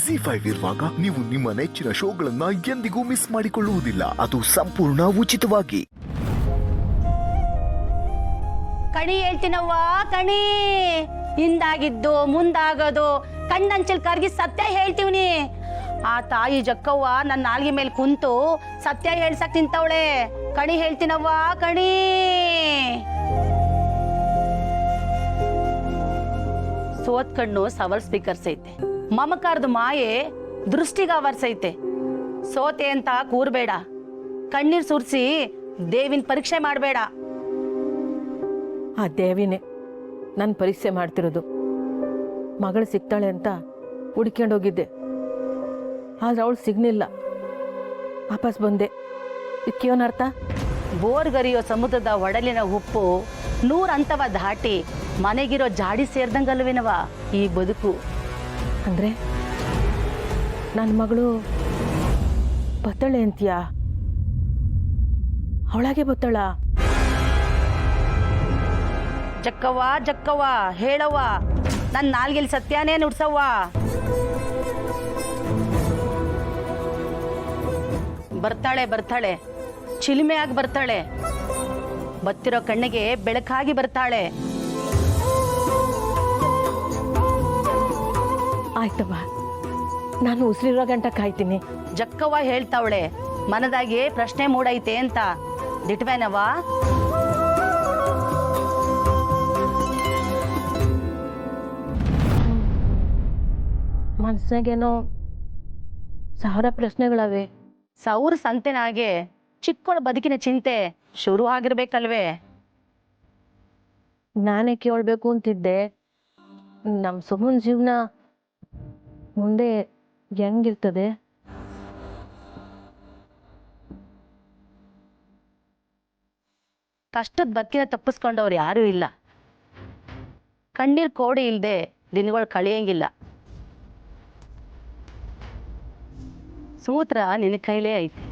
ಜಿ5 ಇರುವಾಗ ನೀವು ನಿಮ್ಮ ನೆಚ್ಚಿನ ಶೋಗಳನ್ನ ಎಂದಿಗೂ ಮಿಸ್ ಮಾಡಿಕೊಳ್ಳುವುದಿಲ್ಲ. ಅದು ಸಂಪೂರ್ಣ ಉಚಿತವಾಗಿ. ಕಣಿ ಹೇಳ್ತೀನವ್ವ, ಕಣಿ ಹಿಂದಾಗಿದ್ದು ಮುಂದಾಗೋದು ಕಣ್ಣಂಚಲ್ ಕರ್ಗಿ ಸತ್ಯ ಹೇಳ್ತೀವ್ನಿ. ಆ ತಾಯಿ ಜಕ್ಕವ್ವ ನನ್ನ ನಾಲ್ಗೆ ಮೇಲೆ ಕುಂತು ಸತ್ಯ ಹೇಳ್ಸಕ್ ನಿಂತವಳೆ. ಕಣಿ ಹೇಳ್ತೀನವ್ವ, ಕಣಿ. ಸೋತ್ ಕಣ್ಣು ಸವರ್ಸ್ಬೇಕರ್ಸೈತೆ, ಮಮಕಾರದ ಮಾಯೆ ದೃಷ್ಟಿಗ ಅವರ್ಸೈತೆ. ಸೋತೆ ಅಂತ ಕೂರ್ಬೇಡ, ಕಣ್ಣೀರ್ ಸುರ್ಸಿ ದೇವಿನ ಪರೀಕ್ಷೆ ಮಾಡಬೇಡ. ಆ ದೇವಿನೇ ನನ್ನ ಪರೀಕ್ಷೆ ಮಾಡ್ತಿರೋದು. ಮಗಳು ಸಿಗ್ತಾಳೆ ಅಂತ ಹುಡ್ಕೊಂಡೋಗಿದ್ದೆ, ಆದ್ರೆ ಅವಳು ಸಿಗ್ನಿಲ್ಲ. ವಾಪಸ್ ಬಂದೆ. ಇದಕ್ಕೇನರ್ಥ? ಬೋರ್ಗರಿಯೋ ಸಮುದ್ರದ ಒಡಲಿನ ಉಪ್ಪು 100 ಹಂತವ ದಾಟಿ ಮನೆಗಿರೋ ಜಾಡಿ ಸೇರ್ದಂಗಲ್ವೇನವ ಈ ಬದುಕು. ಅಂದರೆ ನನ್ನ ಮಗಳು ಬತ್ತಳೆ ಅಂತೀಯಾ? ಅವಳಾಗೆ ಬತ್ತಳ? ಜಕ್ಕವ್ವ ಜಕ್ಕವ್ವ ಹೇಳವ್ವ, ನನ್ನ ನಾಲ್ಗೆಲ್ ಸತ್ಯಾನೇ ನುಡ್ಸವ್ವ. ಬರ್ತಾಳೆ ಬರ್ತಾಳೆ, ಚಿಲುಮೆಯಾಗಿ ಬರ್ತಾಳೆ. ಬತ್ತಿರೋ ಕಣ್ಣಿಗೆ ಬೆಳಕಾಗಿ ಬರ್ತಾಳೆ. ಆಯ್ತವ್ವ, ನಾನು ಉಸಿರಿರೋ ಗಂಟ ಕಾಯ್ತೀನಿ. ಜಕ್ಕವ್ವ ಹೇಳ್ತಾವಳೆ, ಮನದಾಗೆ ಪ್ರಶ್ನೆ ಮೂಡೈತೆ ಅಂತ. ದಿಟ್ವೇನವ್ವ? ಮನಸ್ಸಾಗೇನೋ 1000 ಪ್ರಶ್ನೆಗಳವೆ. 1000 ಸಂತೆನಾಗೆ ಚಿಕ್ಕೋಳ ಬದುಕಿನ ಚಿಂತೆ ಶುರು ಆಗಿರ್ಬೇಕಲ್ವೇ? ನಾನೇ ಕೇಳಬೇಕು ಅಂತಿದ್ದೆ, ನಮ್ಮ ಸುಮನ್ ಜೀವನ ಮುಂದೆ ಹೆಂಗಿರ್ತದೆ? ಕಷ್ಟದ ಬದುಕಿನ ತಪ್ಪಿಸ್ಕೊಂಡವ್ರು ಯಾರೂ ಇಲ್ಲ. ಕಣ್ಣೀರ್ ಕೋಡಿ ಇಲ್ದೆ ದಿನಗಳು ಕಳಿಯಂಗಿಲ್ಲ. ಸೂತ್ರ ನಿನ್ನ ಕೈಲೇ ಐತೆ,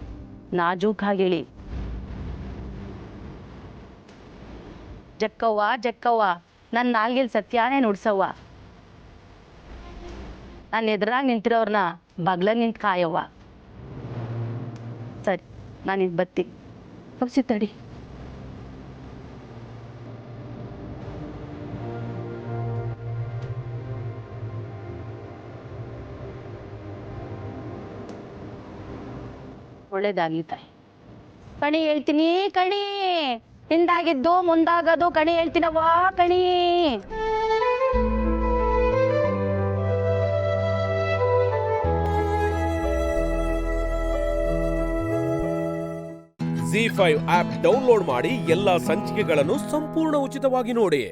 ನಾಜೂಕಾಗಿಳಿ. ಜಕ್ಕವ್ವ ಜಕ್ಕವ್ವ, ನನ್ನ ನಾಲ್ಗೆಲ್ ಸತ್ಯಾನೇ ನುಡ್ಸವ್ವ. ನಾನು ಎದುರಾಗಿ ನಿಂತಿರೋರ್ನ ಬಗ್ಲಾಗ ನಿಂತು ಕಾಯವ್ವ. ಸರಿ, ನಾನು ಇದು ಬತ್ತಿ ಹೋಗ್ಸಿ ತಡಿ. ಒಳ್ಳೇದಾಗ್ಲಿ ತಾಯಿ. ಕಣಿ ಹೇಳ್ತೀನಿ, ಕಣಿ ಹಿಂದಾಗಿದ್ದು ಮುಂದಾಗದು ಕಣಿ ಹೇಳ್ತೀನವ್ವ, ಕಣಿ. ಜಿ5 ಆಪ್ ಡೌನ್ಲೋಡ್ ಮಾಡಿ ಎಲ್ಲಾ ಸಂಚಿಕೆಗಳನ್ನು ಸಂಪೂರ್ಣ ಉಚಿತವಾಗಿ ನೋಡಿ.